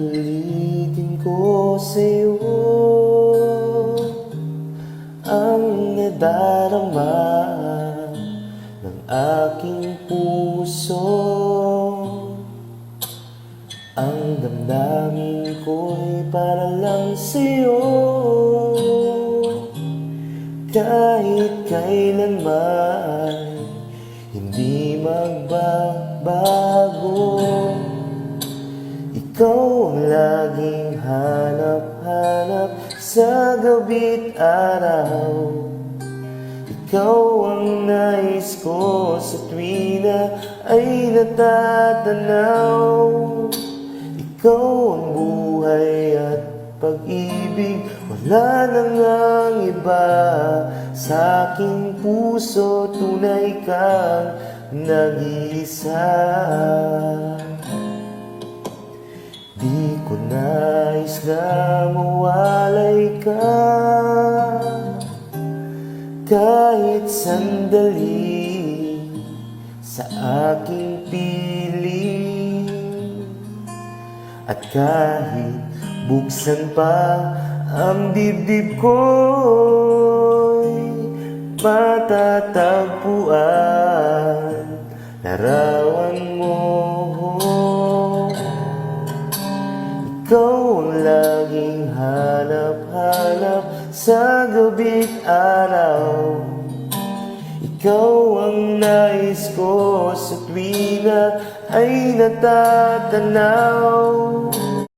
Ulitin ko sa'yo ang nadarama ng aking puso. Ang damdamin ko'y para lang sa'yo, kahit kailanman hindi magbabago. Ikaw ang laging hanap-hanap sa gabi't araw. Ikaw ang nais ko sa tuwi na ay natatanaw. Ikaw ang buhay at pag-ibig, wala nang ang iba. Sa aking puso, tunay kang nag-iisa. Di ko nais na mawalay ka kahit sandali sa aking piling. At kahit buksan pa ang dibdib ko'y matatagpuan. Larawan mo, ikaw ang laging hanap-hanap sa gabi't araw. Ikaw ang nais ko sa tuwi na ay natatanaw.